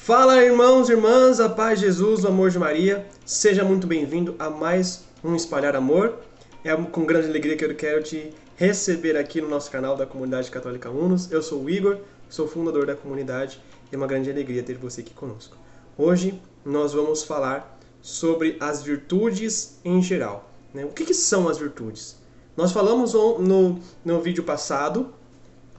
Fala, irmãos e irmãs, a paz de Jesus, o amor de Maria. Seja muito bem-vindo a mais um Espalhar Amor. É com grande alegria que eu quero te receber aqui no nosso canal da Comunidade Católica Unos. Eu sou o Igor, sou fundador da comunidade e é uma grande alegria ter você aqui conosco. Hoje nós vamos falar sobre as virtudes em geral. O que são as virtudes? Nós falamos no vídeo passado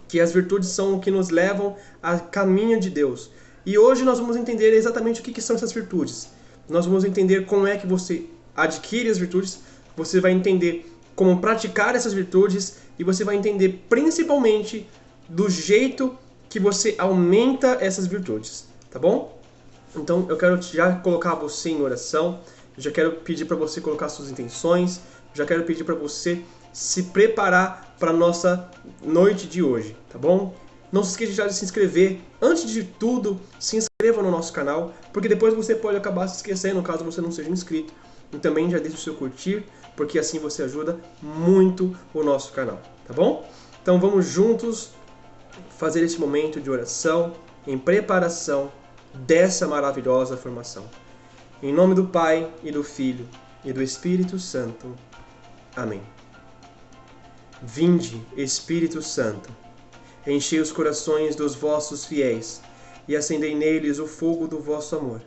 que as virtudes são o que nos levam a caminho de Deus. E hoje nós vamos entender exatamente o que são essas virtudes. Nós vamos entender como é que você adquire as virtudes, você vai entender como praticar essas virtudes e você vai entender principalmente do jeito que você aumenta essas virtudes, tá bom? Então eu quero já colocar você em oração, já quero pedir para você colocar suas intenções, já quero pedir para você se preparar para a nossa noite de hoje, tá bom? Não se esqueça de se inscrever. Antes de tudo, se inscreva no nosso canal, porque depois você pode acabar se esquecendo caso você não seja inscrito. E também já deixe o seu curtir, porque assim você ajuda muito o nosso canal, tá bom? Então vamos juntos fazer esse momento de oração em preparação dessa maravilhosa formação. Em nome do Pai, e do Filho, e do Espírito Santo. Amém. Vinde, Espírito Santo, enchei os corações dos vossos fiéis, e acendei neles o fogo do vosso amor.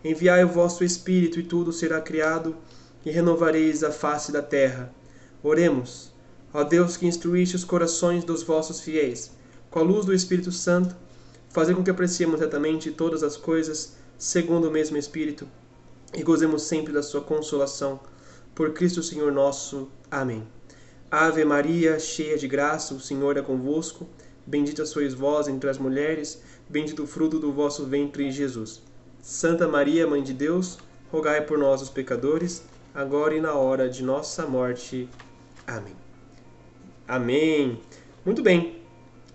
Enviai o vosso Espírito, e tudo será criado, e renovareis a face da terra. Oremos. Ó Deus, que instruíste os corações dos vossos fiéis, com a luz do Espírito Santo, fazei com que apreciemos retamente todas as coisas, segundo o mesmo Espírito, e gozemos sempre da sua consolação. Por Cristo Senhor nosso. Amém. Ave Maria, cheia de graça, o Senhor é convosco. Bendita sois vós entre as mulheres, bendito o fruto do vosso ventre, Jesus. Santa Maria, Mãe de Deus, rogai por nós, os pecadores, agora e na hora de nossa morte. Amém. Amém. Muito bem.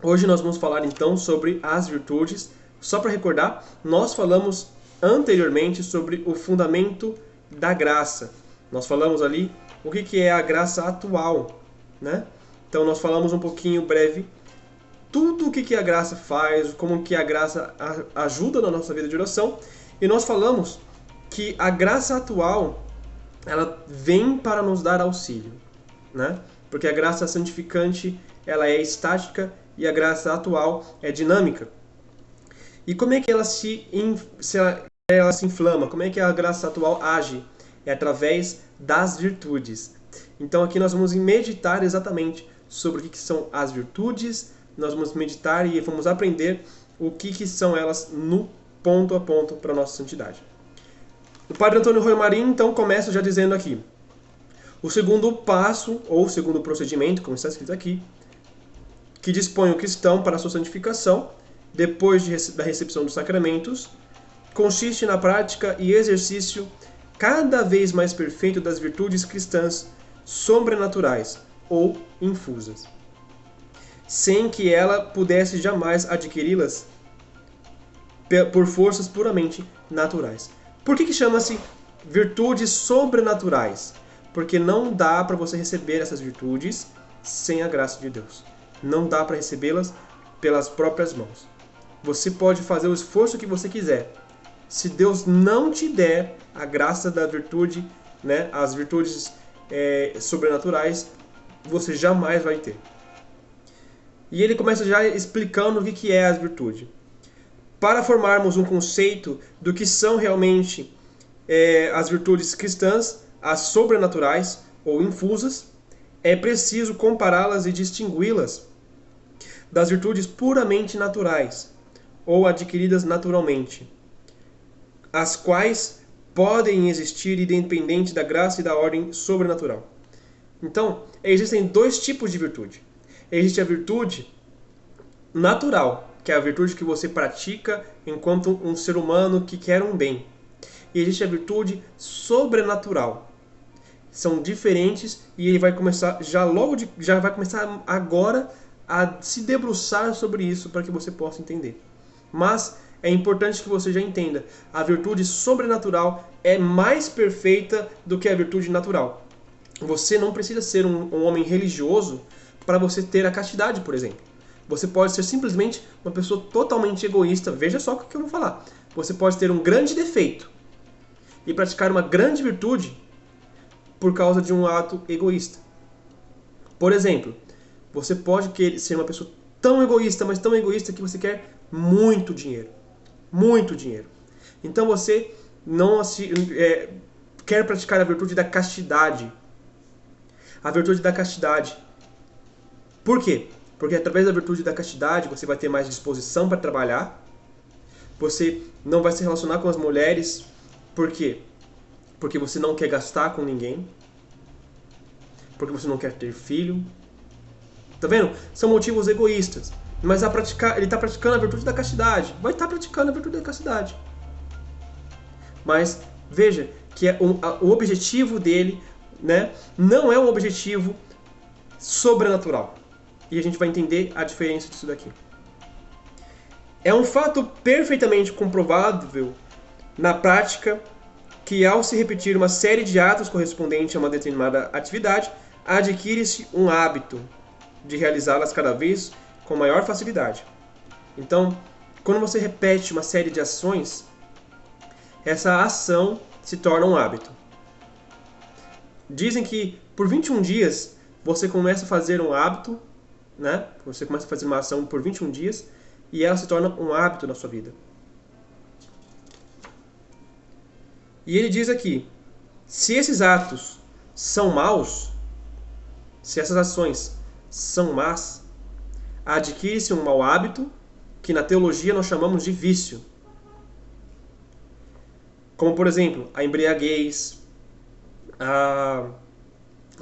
Hoje nós vamos falar então sobre as virtudes. Só para recordar, nós falamos anteriormente sobre o fundamento da graça. Nós falamos ali o que é a graça atual, né? Então nós falamos um pouquinho breve tudo o que a graça faz, como que a graça ajuda na nossa vida de oração, e nós falamos que a graça atual ela vem para nos dar auxílio, né? Porque a graça santificante ela é estática e a graça atual é dinâmica. E como é que ela se inflama? Como é que a graça atual age? É através das virtudes. Então aqui nós vamos meditar exatamente sobre o que são as virtudes. Nós vamos meditar e vamos aprender o que são elas no ponto a ponto para a nossa santidade. O Padre Antônio Roy Marinho então começa já dizendo aqui: o segundo passo, ou o segundo procedimento, como está escrito aqui, que dispõe o cristão para a sua santificação, depois da recepção dos sacramentos, consiste na prática e exercício cada vez mais perfeito das virtudes cristãs sobrenaturais ou infusas, sem que ela pudesse jamais adquiri-las por forças puramente naturais. Por que chama-se virtudes sobrenaturais? Porque não dá para você receber essas virtudes sem a graça de Deus. Não dá para recebê-las pelas próprias mãos. Você pode fazer o esforço que você quiser. Se Deus não te der a graça da virtude, né, as virtudes sobrenaturais, você jamais vai ter. E ele começa já explicando o que é a virtude. Para formarmos um conceito do que são realmente as virtudes cristãs, as sobrenaturais ou infusas, é preciso compará-las e distingui-las das virtudes puramente naturais ou adquiridas naturalmente, as quais podem existir independente da graça e da ordem sobrenatural. Então, existem dois tipos de virtude. Existe a virtude natural, que é a virtude que você pratica enquanto um ser humano que quer um bem. E existe a virtude sobrenatural. São diferentes e ele vai começar já vai começar agora a se debruçar sobre isso para que você possa entender. Mas é importante que você já entenda, a virtude sobrenatural é mais perfeita do que a virtude natural. Você não precisa ser um homem religioso para você ter a castidade, por exemplo. Você pode ser simplesmente uma pessoa totalmente egoísta. Veja só o que eu vou falar. Você pode ter um grande defeito e praticar uma grande virtude por causa de um ato egoísta. Por exemplo, você pode ser uma pessoa tão egoísta, mas tão egoísta que você quer muito dinheiro. Muito dinheiro. Então você não quer praticar a virtude da castidade. A virtude da castidade. Por quê? Porque através da virtude da castidade você vai ter mais disposição para trabalhar. Você não vai se relacionar com as mulheres. Por quê? Porque você não quer gastar com ninguém. Porque você não quer ter filho. Tá vendo? São motivos egoístas. Mas ele está praticando a virtude da castidade. Vai estar praticando a virtude da castidade. Mas veja que o objetivo dele, né, não é um objetivo sobrenatural. E a gente vai entender a diferença disso daqui. É um fato perfeitamente comprovável na prática que, ao se repetir uma série de atos correspondentes a uma determinada atividade, adquire-se um hábito de realizá-las cada vez com maior facilidade. Então, quando você repete uma série de ações, essa ação se torna um hábito. Dizem que por 21 dias você começa a fazer um hábito, né? Você começa a fazer uma ação por 21 dias e ela se torna um hábito na sua vida. E ele diz aqui, se esses atos são maus, se essas ações são más, adquire-se um mau hábito que na teologia nós chamamos de vício. Como, por exemplo, a embriaguez, a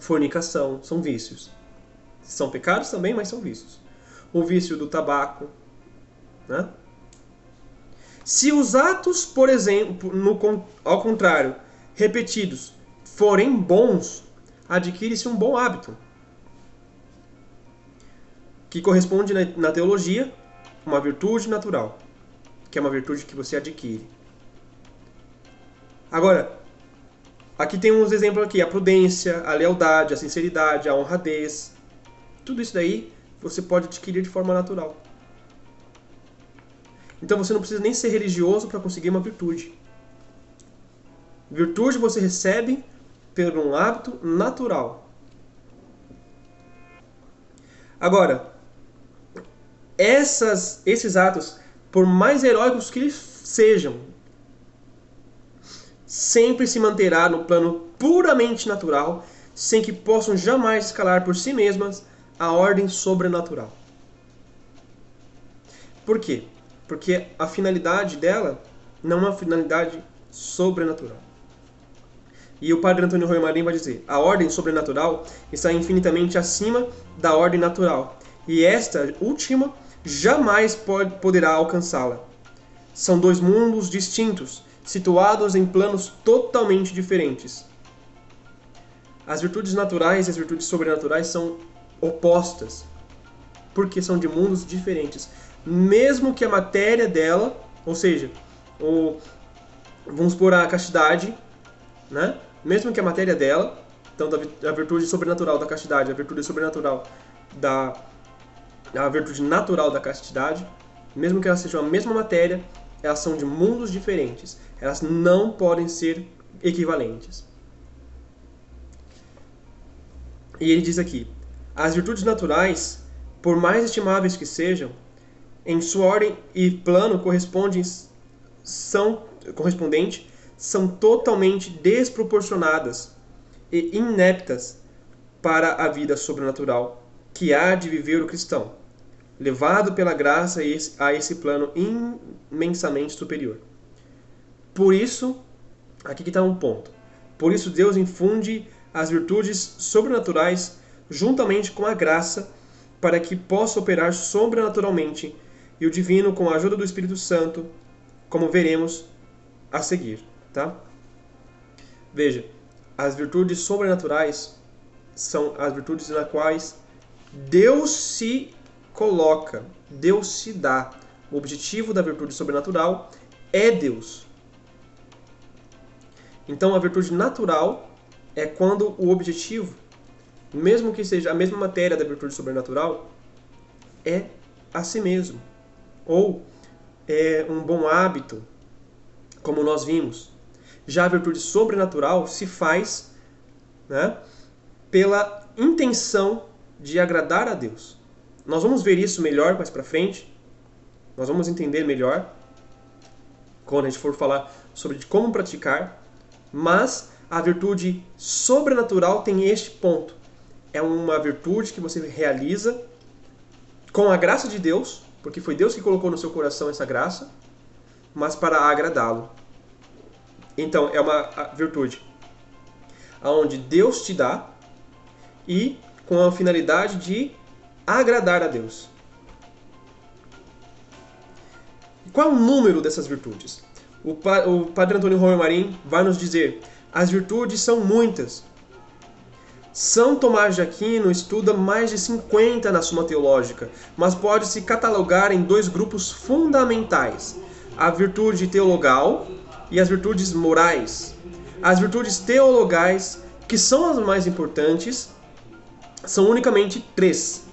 fornicação, são vícios. São pecados também, mas são vícios. O vício do tabaco, né? Se os atos, por exemplo, ao contrário, repetidos, forem bons, adquire-se um bom hábito, que corresponde na teologia uma virtude natural, que é uma virtude que você adquire. Agora, aqui tem uns exemplos aqui, a prudência, a lealdade, a sinceridade, a honradez. Tudo isso daí você pode adquirir de forma natural. Então você não precisa nem ser religioso para conseguir uma virtude. Virtude você recebe por um hábito natural. Agora, esses atos, por mais heróicos que eles sejam, sempre se manterá no plano puramente natural, sem que possam jamais escalar por si mesmas a ordem sobrenatural. Por quê? Porque a finalidade dela não é uma finalidade sobrenatural. E o padre Antônio Royo Marim vai dizer, a ordem sobrenatural está infinitamente acima da ordem natural, e esta última jamais poderá alcançá-la. São dois mundos distintos, situados em planos totalmente diferentes. As virtudes naturais e as virtudes sobrenaturais são opostas, porque são de mundos diferentes. Mesmo que a matéria dela, ou seja, vamos supor a castidade, né? Mesmo que a matéria dela, tanto a virtude sobrenatural da castidade, a virtude sobrenatural a virtude natural da castidade, mesmo que elas sejam a mesma matéria, elas são de mundos diferentes. Elas não podem ser equivalentes. E ele diz aqui, as virtudes naturais, por mais estimáveis que sejam, em sua ordem e plano correspondente, são totalmente desproporcionadas e ineptas para a vida sobrenatural que há de viver o cristão, levado pela graça a esse plano imensamente superior. Por isso, aqui que está um ponto, por isso Deus infunde as virtudes sobrenaturais juntamente com a graça para que possa operar sobrenaturalmente e o divino com a ajuda do Espírito Santo, como veremos a seguir. Tá? Veja, as virtudes sobrenaturais são as virtudes nas quais Deus se coloca, Deus se dá. O objetivo da virtude sobrenatural é Deus. Então a virtude natural é quando o objetivo, mesmo que seja a mesma matéria da virtude sobrenatural, é a si mesmo. Ou um bom hábito, como nós vimos. Já a virtude sobrenatural se faz, né, pela intenção de agradar a Deus. Nós vamos ver isso melhor mais para frente. Nós vamos entender melhor quando a gente for falar sobre como praticar. Mas a virtude sobrenatural tem este ponto. É uma virtude que você realiza com a graça de Deus, porque foi Deus que colocou no seu coração essa graça, mas para agradá-lo. Então, é uma virtude onde Deus te dá e com a finalidade de agradar a Deus. Qual é o número dessas virtudes? O Padre Antônio Romeu Marim vai nos dizer: as virtudes são muitas. São Tomás de Aquino estuda mais de 50 na Suma Teológica, mas pode-se catalogar em dois grupos fundamentais: a virtude teologal e as virtudes morais. As virtudes teologais, que são as mais importantes, são unicamente três: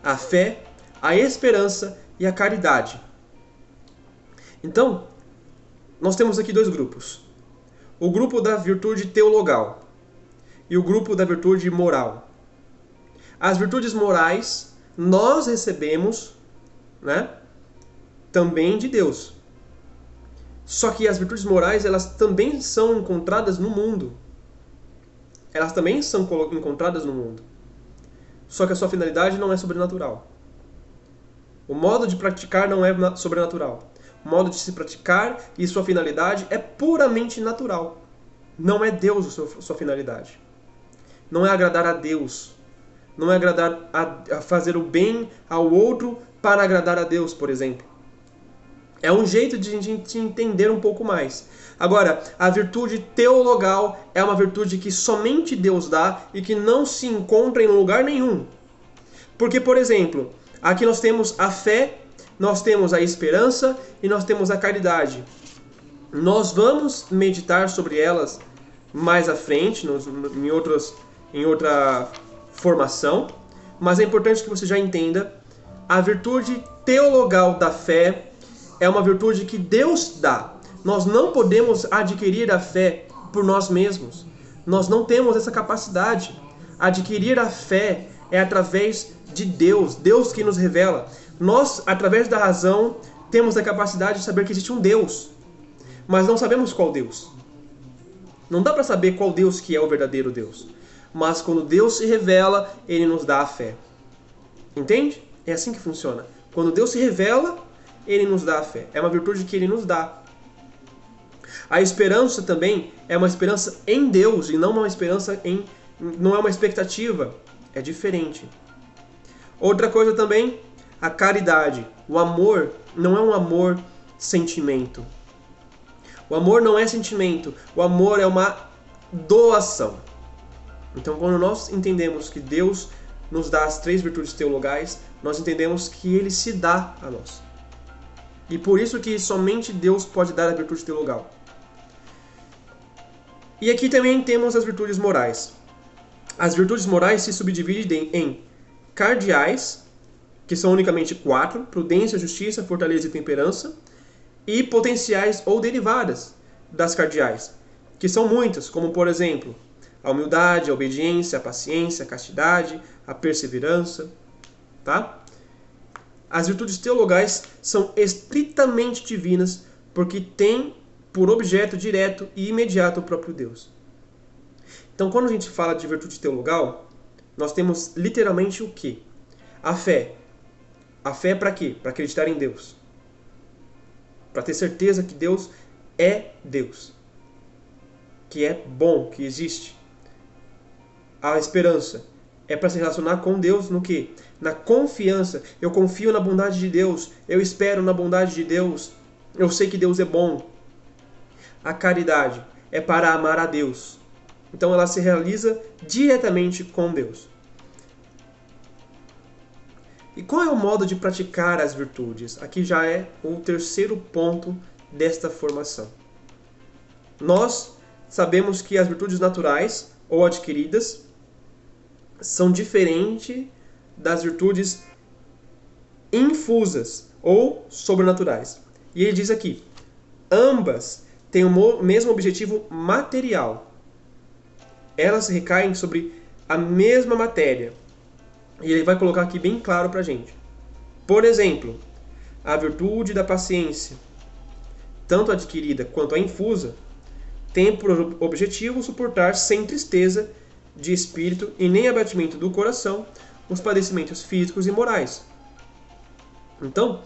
a fé, a esperança e a caridade. Então, nós temos aqui dois grupos. O grupo da virtude teologal e o grupo da virtude moral. As virtudes morais nós recebemos, né, também de Deus. Só que as virtudes morais, elas também são encontradas no mundo. Elas também são encontradas no mundo. Só que a sua finalidade não é sobrenatural. O modo de praticar não é sobrenatural. O modo de se praticar e sua finalidade é puramente natural. Não é Deus a sua finalidade. Não é agradar a Deus. Não é agradar a fazer o bem ao outro para agradar a Deus, por exemplo. É um jeito de a gente entender um pouco mais. Agora, a virtude teologal é uma virtude que somente Deus dá e que não se encontra em lugar nenhum. Porque, por exemplo, aqui nós temos a fé, nós temos a esperança e nós temos a caridade. Nós vamos meditar sobre elas mais à frente, em outra formação, mas é importante que você já entenda: a virtude teologal da fé é uma virtude que Deus dá. Nós não podemos adquirir a fé por nós mesmos. Nós não temos essa capacidade. Adquirir a fé é através de Deus, Deus que nos revela. Nós, através da razão, temos a capacidade de saber que existe um Deus, mas não sabemos qual Deus. Não dá para saber qual Deus que é o verdadeiro Deus. Mas quando Deus se revela, Ele nos dá a fé. Entende? É assim que funciona. Quando Deus se revela, Ele nos dá a fé. É uma virtude que Ele nos dá. A esperança também é uma esperança em Deus e não uma esperança não é uma expectativa. É diferente. Outra coisa também, a caridade. O amor não é um amor sentimento. O amor não é sentimento. O amor é uma doação. Então, quando nós entendemos que Deus nos dá as três virtudes teologais, nós entendemos que Ele se dá a nós. E por isso que somente Deus pode dar a virtude teologal. E aqui também temos as virtudes morais. As virtudes morais se subdividem em cardeais, que são unicamente 4, prudência, justiça, fortaleza e temperança, e potenciais ou derivadas das cardeais, que são muitas, como por exemplo, a humildade, a obediência, a paciência, a castidade, a perseverança, tá? As virtudes teologais são estritamente divinas porque têm por objeto direto e imediato o próprio Deus. Então, quando a gente fala de virtude teologal, nós temos literalmente o quê? A fé. A fé é para quê? Para acreditar em Deus. Para ter certeza que Deus é Deus. Que é bom, que existe. A esperança é para se relacionar com Deus no quê? Na confiança. Eu confio na bondade de Deus. Eu espero na bondade de Deus. Eu sei que Deus é bom. A caridade é para amar a Deus. Então ela se realiza diretamente com Deus. E qual é o modo de praticar as virtudes? Aqui já é o terceiro ponto desta formação. Nós sabemos que as virtudes naturais ou adquiridas são diferentes das virtudes infusas ou sobrenaturais. E ele diz aqui, ambas têm o mesmo objetivo material. Elas recaem sobre a mesma matéria. E ele vai colocar aqui bem claro para a gente. Por exemplo, a virtude da paciência, tanto adquirida quanto a infusa, tem por objetivo suportar sem tristeza de espírito e nem abatimento do coração os padecimentos físicos e morais. Então,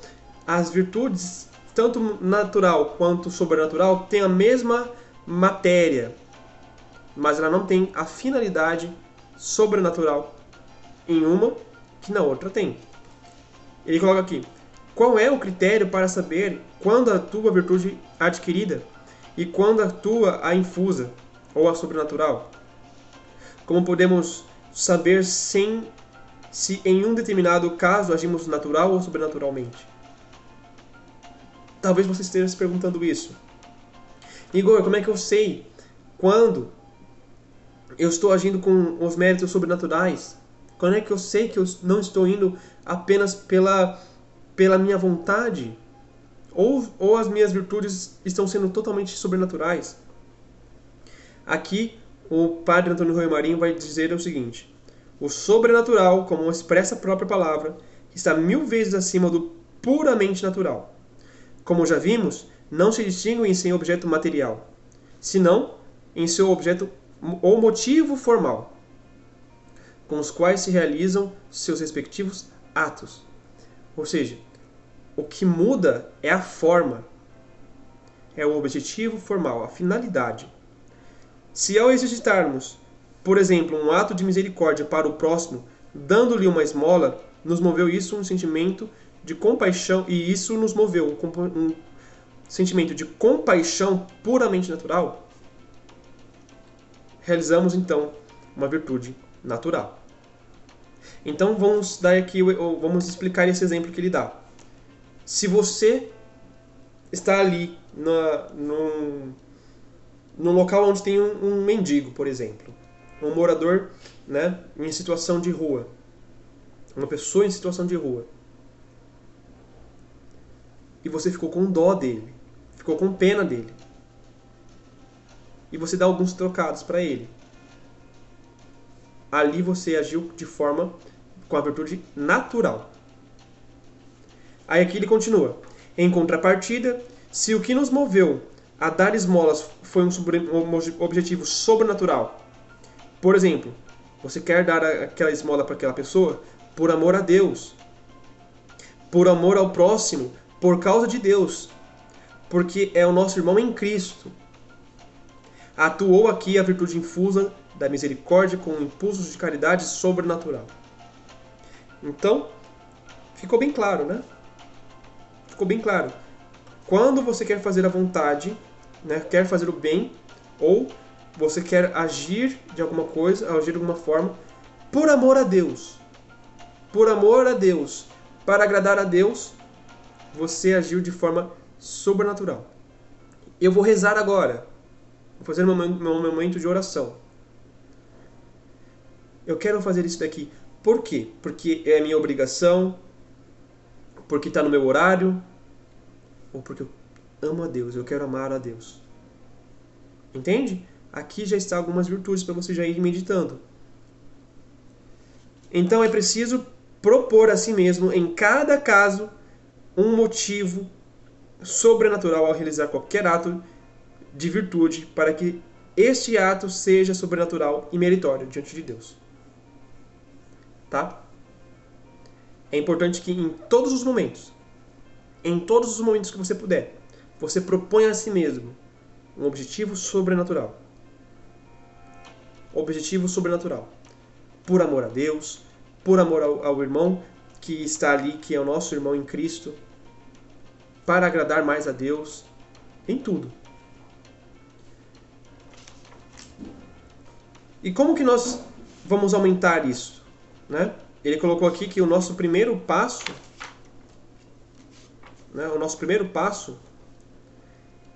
as virtudes, tanto natural quanto sobrenatural, têm a mesma matéria, mas ela não tem a finalidade sobrenatural em uma que na outra tem. Ele coloca aqui, qual é o critério para saber quando atua a virtude adquirida e quando atua a infusa ou a sobrenatural? Como podemos saber se em um determinado caso agimos natural ou sobrenaturalmente? Talvez você esteja se perguntando isso. Igor, como é que eu sei quando eu estou agindo com os méritos sobrenaturais? Quando é que eu sei que eu não estou indo apenas pela minha vontade? Ou as minhas virtudes estão sendo totalmente sobrenaturais? Aqui, o padre Antônio Rui Marinho vai dizer o seguinte: o sobrenatural, como expressa a própria palavra, está 1000 vezes acima do puramente natural. Como já vimos, não se distingue em seu objeto material, senão em seu objeto ou motivo formal, com os quais se realizam seus respectivos atos. Ou seja, o que muda é a forma, é o objetivo formal, a finalidade. Se ao exercitarmos, por exemplo, um ato de misericórdia para o próximo, dando-lhe uma esmola, nos moveu isso um sentimento de compaixão, e isso nos moveu um sentimento de compaixão puramente natural, realizamos então uma virtude natural. Então vamos explicar esse exemplo que ele dá. Se você está ali num local onde tem um mendigo, por exemplo, um morador, né, em situação de rua, uma pessoa em situação de rua, e você ficou com dó dele, ficou com pena dele, e você dá alguns trocados para ele, ali você agiu de forma com a virtude natural. Aí aqui ele continua. Em contrapartida, se o que nos moveu a dar esmolas foi um objetivo sobrenatural, por exemplo, você quer dar aquela esmola para aquela pessoa por amor a Deus, por amor ao próximo, por causa de Deus, porque é o nosso irmão em Cristo. Atuou aqui a virtude infusa da misericórdia com impulsos de caridade sobrenatural. Então, ficou bem claro, né? Ficou bem claro. Quando você quer fazer a vontade, né, quer fazer o bem, ou você quer agir de alguma coisa, agir de alguma forma, por amor a Deus, para agradar a Deus, você agiu de forma sobrenatural. Eu vou rezar agora, vou fazer meu momento de oração. Eu quero fazer isso daqui. Por quê? Porque é minha obrigação, porque está no meu horário, ou porque eu amo a Deus, eu quero amar a Deus. Entende? Aqui já está algumas virtudes para você já ir meditando. Então é preciso propor a si mesmo, em cada caso, um motivo sobrenatural ao realizar qualquer ato de virtude, para que este ato seja sobrenatural e meritório diante de Deus. Tá? É importante que em todos os momentos que você puder, você proponha a si mesmo um objetivo sobrenatural. Objetivo sobrenatural. Por amor a Deus, por amor ao irmão que está ali, que é o nosso irmão em Cristo, para agradar mais a Deus, em tudo. E como que nós vamos aumentar isso? Né? Ele colocou aqui que o nosso primeiro passo,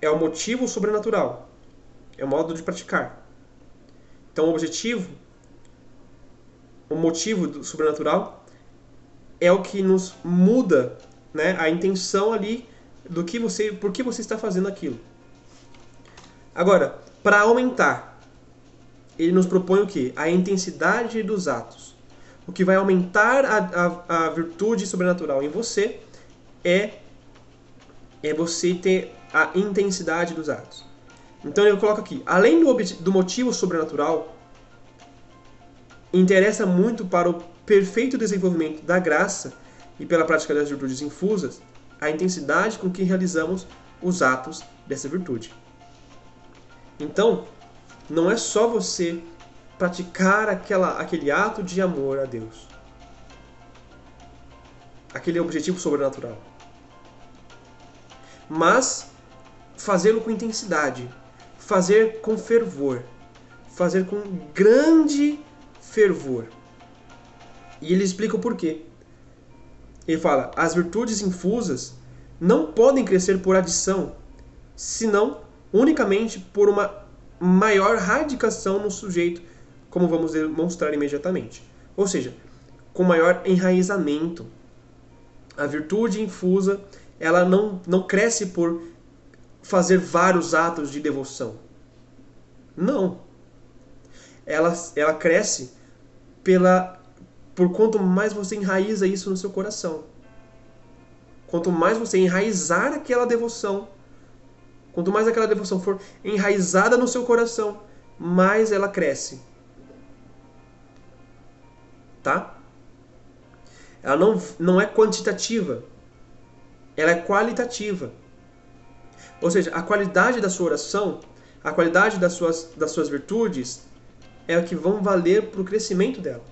é o motivo sobrenatural, é o modo de praticar. Então o motivo sobrenatural é o que nos muda, né, a intenção ali do que você, por que você está fazendo aquilo. Agora, para aumentar, ele nos propõe o quê? A intensidade dos atos. O que vai aumentar a virtude sobrenatural em você é você ter a intensidade dos atos. Então ele coloca aqui, além do motivo sobrenatural, interessa muito para o perfeito desenvolvimento da graça e pela prática das virtudes infusas, a intensidade com que realizamos os atos dessa virtude. Então, não é só você praticar aquele ato de amor a Deus, aquele objetivo sobrenatural, mas fazê-lo com intensidade, fazer com fervor, fazer com grande fervor. E ele explica o porquê. Ele fala, as virtudes infusas não podem crescer por adição, senão unicamente por uma maior radicação no sujeito, como vamos demonstrar imediatamente. Ou seja, com maior enraizamento. A virtude infusa, ela não cresce por fazer vários atos de devoção. Não. Ela cresce por quanto mais você enraiza isso no seu coração. Quanto mais você enraizar aquela devoção, quanto mais aquela devoção for enraizada no seu coração, mais ela cresce. Tá? Ela não é quantitativa, ela é qualitativa. Ou seja, a qualidade da sua oração, a qualidade das suas virtudes é o que vão valer para o crescimento dela.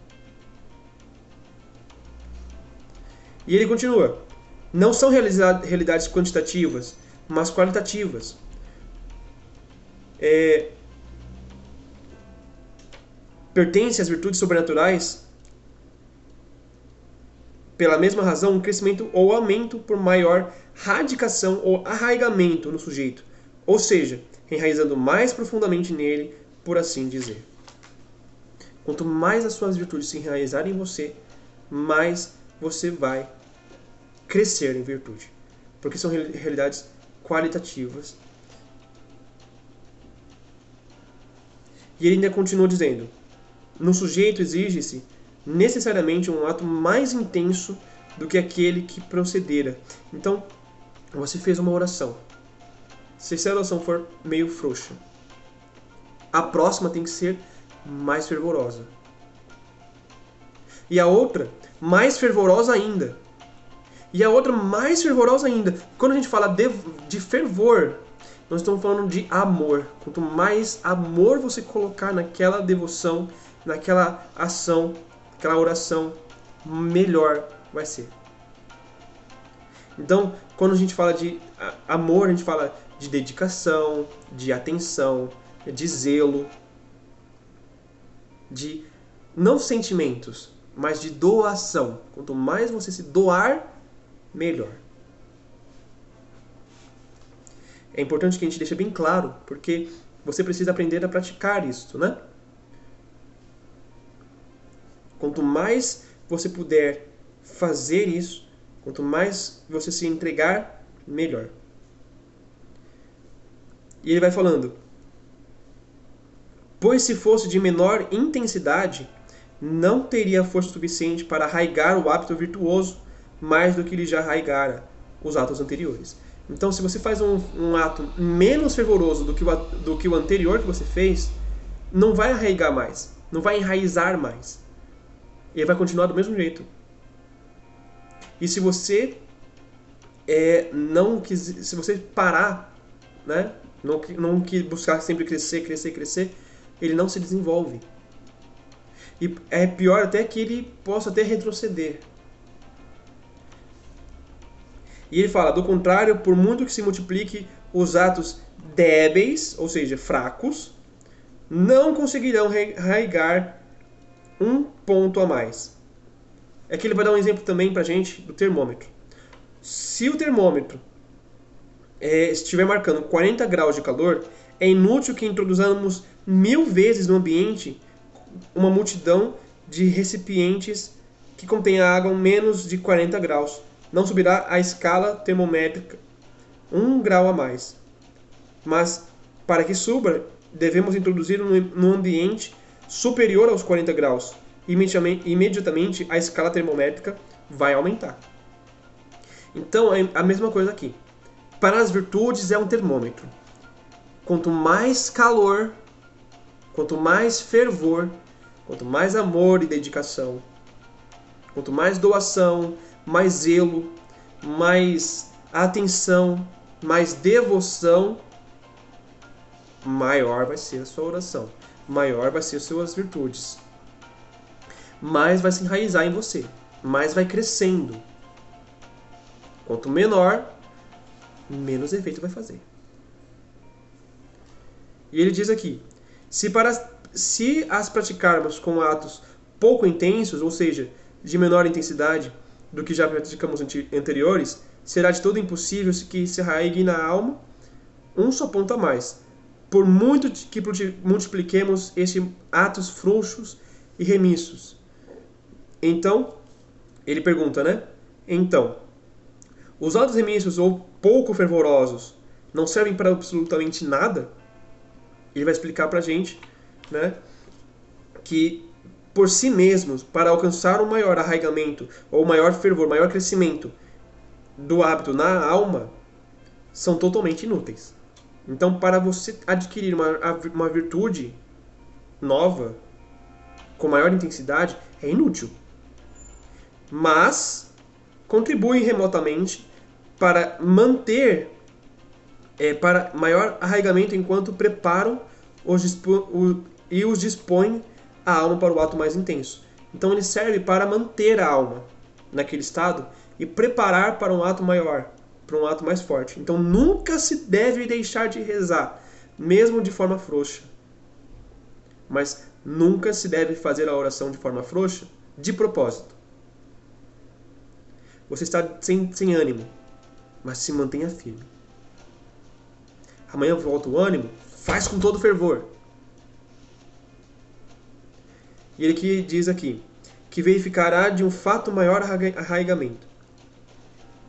E ele continua. Não são realidades quantitativas, mas qualitativas. Pertence às virtudes sobrenaturais, pela mesma razão, um crescimento ou aumento por maior radicação ou arraigamento no sujeito, ou seja, enraizando mais profundamente nele, por assim dizer. Quanto mais as suas virtudes se enraizarem em você, mais você vai crescer em virtude, porque são realidades qualitativas. E ele ainda continua dizendo, no sujeito exige-se necessariamente um ato mais intenso do que aquele que procedera. Então, você fez uma oração. Se essa oração for meio frouxa, a próxima tem que ser mais fervorosa. E a outra, mais fervorosa ainda. E a outra, mais fervorosa ainda. Quando a gente fala de fervor, nós estamos falando de amor. Quanto mais amor você colocar naquela devoção, naquela ação, aquela oração, melhor vai ser. Então, quando a gente fala de amor, a gente fala de dedicação, de atenção, de zelo, de não sentimentos, mas de doação. Quanto mais você se doar, melhor. É importante que a gente deixe bem claro, porque você precisa aprender a praticar isso, né? Quanto mais você puder fazer isso, quanto mais você se entregar, melhor. E ele vai falando, pois se fosse de menor intensidade, não teria força suficiente para arraigar o hábito virtuoso mais do que ele já arraigara os atos anteriores. Então, se você faz um ato menos fervoroso do que o anterior que você fez, não vai arraigar mais, não vai enraizar mais. Ele vai continuar do mesmo jeito. E se você se você parar, né, não buscar sempre crescer, ele não se desenvolve. E é pior até que ele possa até retroceder. E ele fala, do contrário, por muito que se multiplique os atos débeis, ou seja, fracos, não conseguirão arraigar um ponto a mais. Aqui ele vai dar um exemplo também pra gente do termômetro. Se o termômetro estiver marcando 40 graus de calor, é inútil que introduzamos 1000 vezes no ambiente uma multidão de recipientes que contém a água a menos de 40 graus. Não subirá a escala termométrica 1 grau a mais. Mas, para que suba, devemos introduzir no ambiente superior aos 40 graus. Imediatamente a escala termométrica vai aumentar. Então, é a mesma coisa aqui. Para as virtudes é um termômetro. Quanto mais calor, quanto mais fervor, quanto mais amor e dedicação, quanto mais doação, mais zelo, mais atenção, mais devoção, maior vai ser a sua oração, maior vai ser as suas virtudes, mais vai se enraizar em você, mais vai crescendo. Quanto menor, menos efeito vai fazer. E ele diz aqui, se as praticarmos com atos pouco intensos, ou seja, de menor intensidade do que já praticamos anteriores, será de todo impossível que se arraigue na alma um só ponto a mais, por muito que multipliquemos estes atos frouxos e remissos. Então, ele pergunta, né? Então, os atos remissos ou pouco fervorosos não servem para absolutamente nada? Ele vai explicar pra gente, né, que por si mesmos, para alcançar um maior arraigamento ou maior fervor, maior crescimento do hábito na alma, são totalmente inúteis. Então, para você adquirir uma virtude nova, com maior intensidade, é inútil. Mas contribuem remotamente para manter, para maior arraigamento enquanto preparam e os dispõem a alma para o ato mais intenso. Então ele serve para manter a alma naquele estado e preparar para um ato maior, para um ato mais forte. Então nunca se deve deixar de rezar, mesmo de forma frouxa. Mas nunca se deve fazer a oração de forma frouxa de propósito. Você está sem ânimo, mas se mantenha firme. Amanhã volta o ânimo, faz com todo fervor. E ele que diz aqui, que verificará de um fato maior arraigamento.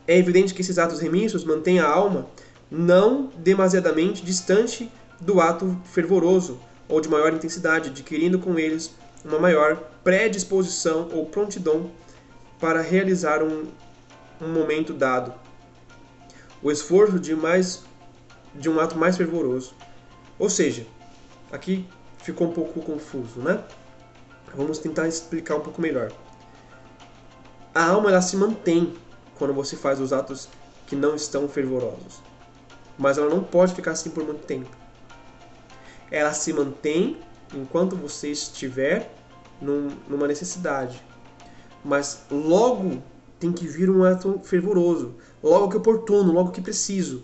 É evidente que esses atos remissos mantêm a alma não demasiadamente distante do ato fervoroso ou de maior intensidade, adquirindo com eles uma maior predisposição ou prontidão para realizar um momento dado. O esforço de um ato mais fervoroso. Ou seja, aqui ficou um pouco confuso, né? Vamos tentar explicar um pouco melhor. A alma ela se mantém quando você faz os atos que não estão fervorosos. Mas ela não pode ficar assim por muito tempo. Ela se mantém enquanto você estiver numa necessidade. Mas logo tem que vir um ato fervoroso. Logo que oportuno, logo que preciso.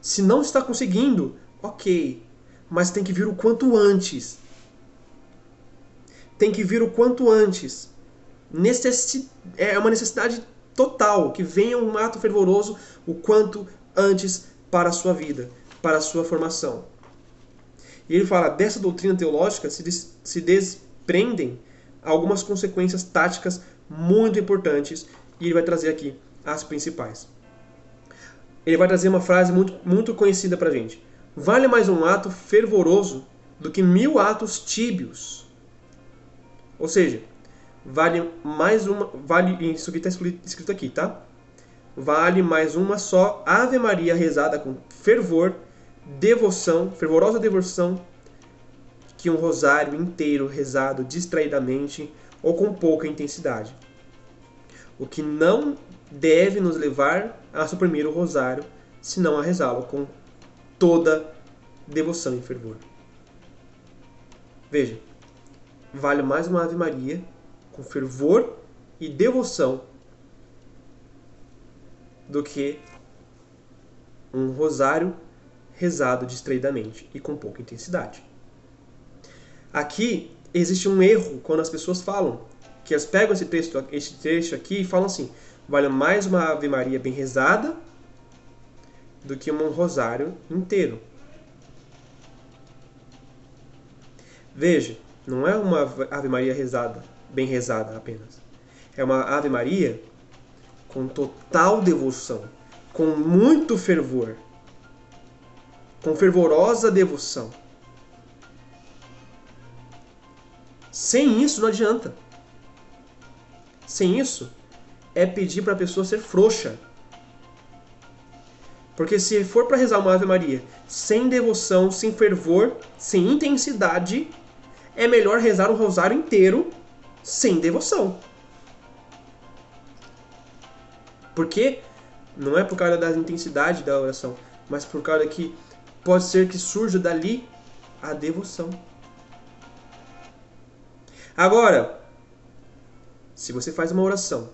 Se não está conseguindo, ok. Mas tem que vir o quanto antes. Tem que vir o quanto antes. É uma necessidade total que venha um ato fervoroso o quanto antes para a sua vida, para a sua formação. E ele fala, dessa doutrina teológica se desprendem algumas consequências táticas muito importantes e ele vai trazer aqui as principais. Ele vai trazer uma frase muito conhecida pra gente. Vale mais um ato fervoroso do que 1000 atos tíbios. Ou seja, isso aqui está escrito aqui, tá? Vale mais uma só Ave Maria rezada com fervor, devoção, fervorosa devoção, que um rosário inteiro rezado distraidamente ou com pouca intensidade. O que não deve nos levar a suprimir o rosário, senão a rezá-lo com toda devoção e fervor. Veja, vale mais uma Ave Maria com fervor e devoção do que um rosário rezado distraidamente e com pouca intensidade. Aqui existe um erro quando as pessoas falam, que elas pegam esse trecho aqui e falam assim, vale mais uma Ave Maria bem rezada do que um rosário inteiro. Veja, não é uma Ave Maria rezada, bem rezada apenas. é uma Ave Maria com total devoção, com muito fervor, com fervorosa devoção. Sem isso não adianta. Sem isso é pedir para a pessoa ser frouxa. Porque se for para rezar uma Ave Maria sem devoção, sem fervor, sem intensidade, é melhor rezar um rosário inteiro sem devoção. Porque não é por causa da intensidade da oração, mas por causa que pode ser que surja dali a devoção. Agora, se você faz uma oração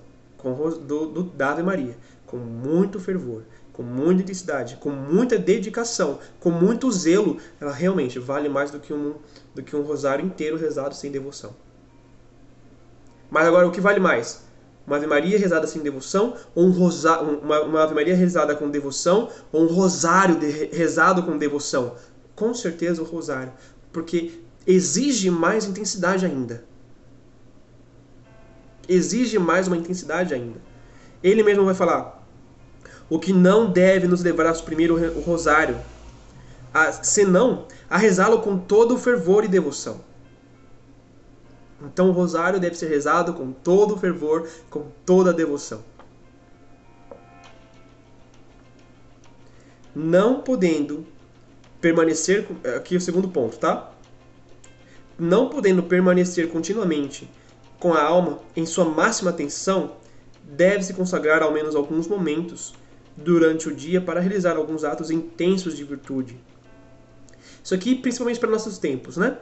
da Ave Maria com muito fervor, com muita intensidade, com muita dedicação, com muito zelo, ela realmente vale mais do que um rosário inteiro rezado sem devoção. Mas agora, o que vale mais? Uma Ave Maria rezada sem devoção, ou uma Ave Maria rezada com devoção, ou um rosário rezado com devoção? Com certeza o rosário, porque exige mais intensidade ainda. Exige mais uma intensidade ainda. Ele mesmo vai falar: o que não deve nos levar a suprimir o rosário, senão a rezá-lo com todo o fervor e devoção. Então o rosário deve ser rezado com todo o fervor, com toda a devoção. Não podendo permanecer, aqui é o segundo ponto, tá? Não podendo permanecer continuamente com a alma em sua máxima tensão, deve-se consagrar ao menos alguns momentos durante o dia para realizar alguns atos intensos de virtude. Isso aqui principalmente para nossos tempos, né?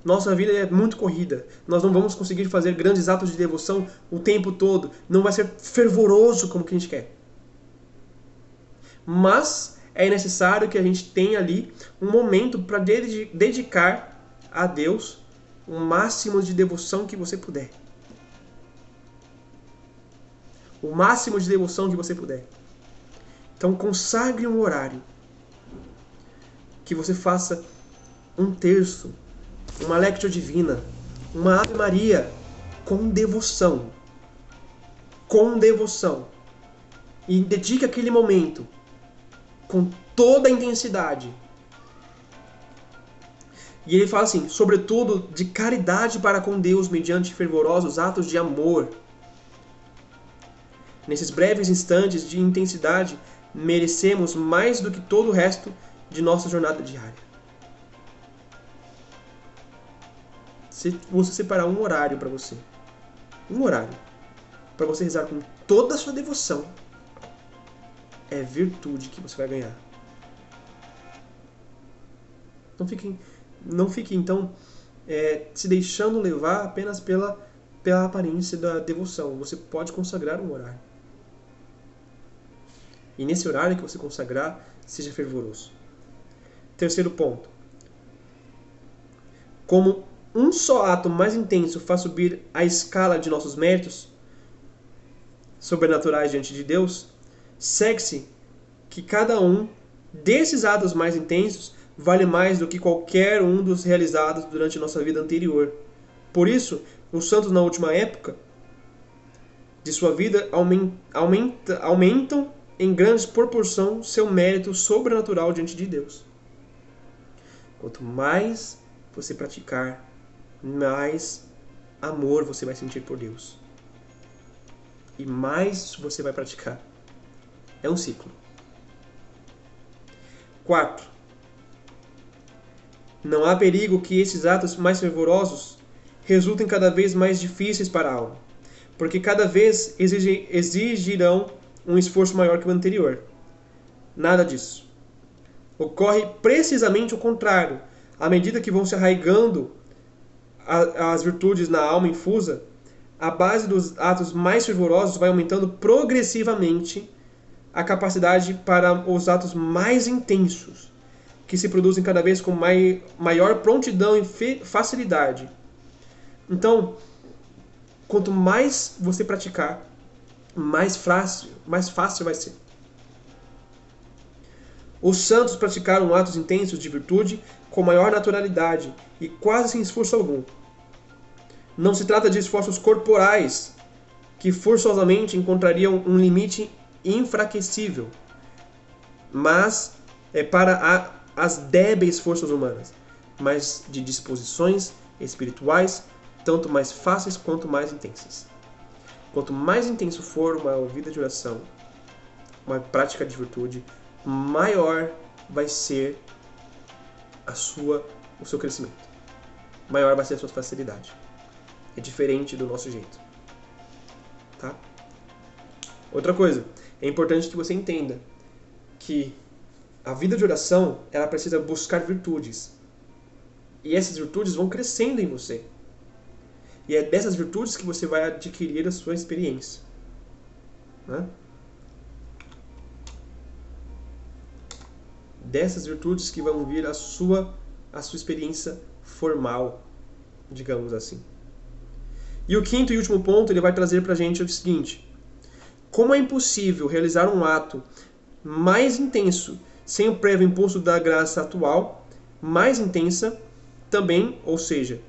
Nossa vida é muito corrida. Nós não vamos conseguir fazer grandes atos de devoção o tempo todo. Não vai ser fervoroso como que a gente quer. Mas é necessário que a gente tenha ali um momento para dedicar a Deus o máximo de devoção que você puder. O máximo de devoção que você puder. Então consagre um horário. Que você faça um terço, uma Lectio Divina, uma Ave Maria com devoção. Com devoção. E dedique aquele momento com toda a intensidade. E ele fala assim, sobretudo de caridade para com Deus mediante fervorosos atos de amor. Nesses breves instantes de intensidade, merecemos mais do que todo o resto de nossa jornada diária. Se você separar um horário para você, para você rezar com toda a sua devoção, é virtude que você vai ganhar. Não fique então se deixando levar apenas pela aparência da devoção. Você pode consagrar um horário. E nesse horário que você consagrar, seja fervoroso. Terceiro ponto. Como um só ato mais intenso faz subir a escala de nossos méritos sobrenaturais diante de Deus, segue-se que cada um desses atos mais intensos vale mais do que qualquer um dos realizados durante nossa vida anterior. Por isso, os santos na última época de sua vida aumentam em grande proporção seu mérito sobrenatural diante de Deus. Quanto mais você praticar, mais amor você vai sentir por Deus. E mais você vai praticar. É um ciclo. 4. Não há perigo que esses atos mais fervorosos resultem cada vez mais difíceis para a alma, porque cada vez exigirão um esforço maior que o anterior. Nada disso. Ocorre precisamente o contrário. À medida que vão se arraigando as virtudes na alma infusa, a base dos atos mais fervorosos vai aumentando progressivamente a capacidade para os atos mais intensos, que se produzem cada vez com maior prontidão e facilidade. Então, quanto mais você praticar, mais fácil vai ser. Os santos praticaram atos intensos de virtude com maior naturalidade e quase sem esforço algum. Não se trata de esforços corporais, que forçosamente encontrariam um limite infraquecível, mas para as débeis forças humanas, mas de disposições espirituais, tanto mais fáceis quanto mais intensas. Quanto mais intenso for uma vida de oração, uma prática de virtude, maior vai ser o seu crescimento. Maior vai ser a sua facilidade. É diferente do nosso jeito. Tá? Outra coisa, é importante que você entenda que a vida de oração, ela precisa buscar virtudes. E essas virtudes vão crescendo em você. E é dessas virtudes que você vai adquirir a sua experiência. Né? Dessas virtudes que vão vir a sua experiência formal, digamos assim. E o quinto e último ponto, ele vai trazer pra gente o seguinte: como é impossível realizar um ato mais intenso sem o prévio impulso da graça atual, mais intensa também, ou seja,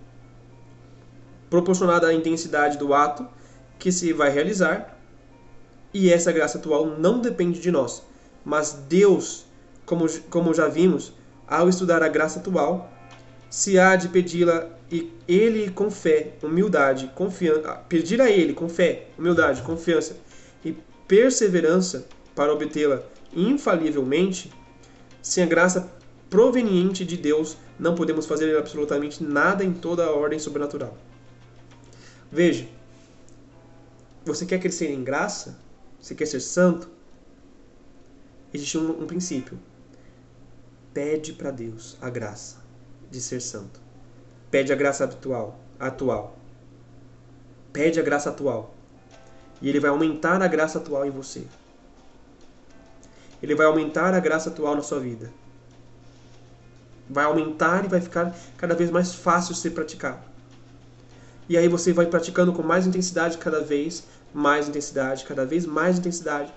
proporcionada à intensidade do ato que se vai realizar, e essa graça atual não depende de nós, mas Deus, como já vimos, ao estudar a graça atual, se há de pedi-la e ele com fé, humildade, confiança, pedir a ele com fé, humildade, confiança e perseverança para obtê-la infalivelmente, sem a graça proveniente de Deus, não podemos fazer absolutamente nada em toda a ordem sobrenatural. Veja, você quer crescer em graça? Você quer ser santo? Existe um princípio. Pede para Deus a graça de ser santo. Pede a graça atual. Pede a graça atual. E Ele vai aumentar a graça atual em você. Ele vai aumentar a graça atual na sua vida. Vai aumentar e vai ficar cada vez mais fácil de ser praticado. E aí você vai praticando com mais intensidade, cada vez mais intensidade, cada vez mais intensidade.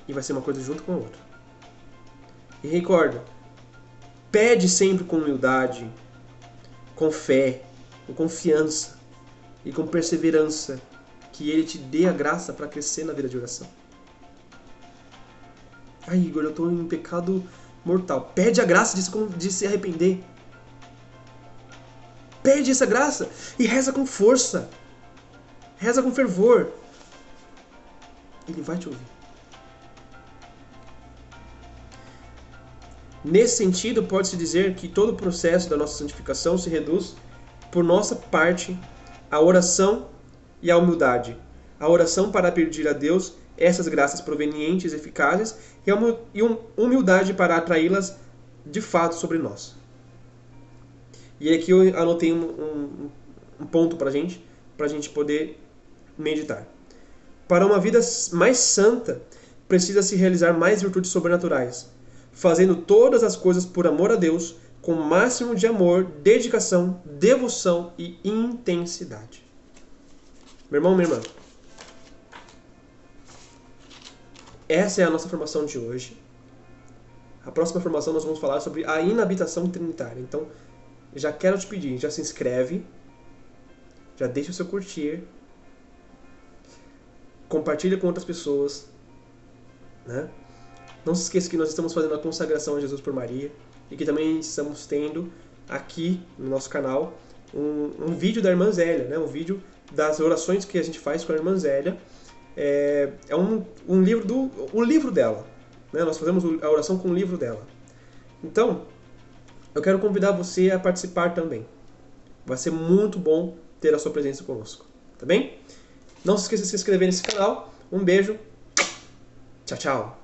E vai ser uma coisa junto com a outra. E recorda, pede sempre com humildade, com fé, com confiança e com perseverança, que Ele te dê a graça para crescer na vida de oração. Ai, Igor, eu estou em pecado mortal. Pede a graça de se arrepender. Pede essa graça e reza com força. Reza com fervor. Ele vai te ouvir. Nesse sentido, pode-se dizer que todo o processo da nossa santificação se reduz, por nossa parte, à oração e à humildade. A oração para pedir a Deus essas graças provenientes, eficazes, e humildade para atraí-las de fato sobre nós. E aqui eu anotei um ponto para a gente poder meditar. Para uma vida mais santa, precisa-se realizar mais virtudes sobrenaturais, fazendo todas as coisas por amor a Deus, com o máximo de amor, dedicação, devoção e intensidade. Meu irmão, minha irmã, essa é a nossa formação de hoje. A próxima formação nós vamos falar sobre a inabitação trinitária. Então, já quero te pedir, já se inscreve, já deixa o seu curtir, compartilha com outras pessoas, né? Não se esqueça que nós estamos fazendo a consagração a Jesus por Maria e que também estamos tendo aqui no nosso canal um vídeo da Irmã Zélia, né? Um vídeo das orações que a gente faz com a Irmã Zélia. É um livro dela, né? Nós fazemos a oração com o livro dela. Então, eu quero convidar você a participar também. Vai ser muito bom ter a sua presença conosco, tá bem? Não se esqueça de se inscrever nesse canal. Um beijo. Tchau, tchau.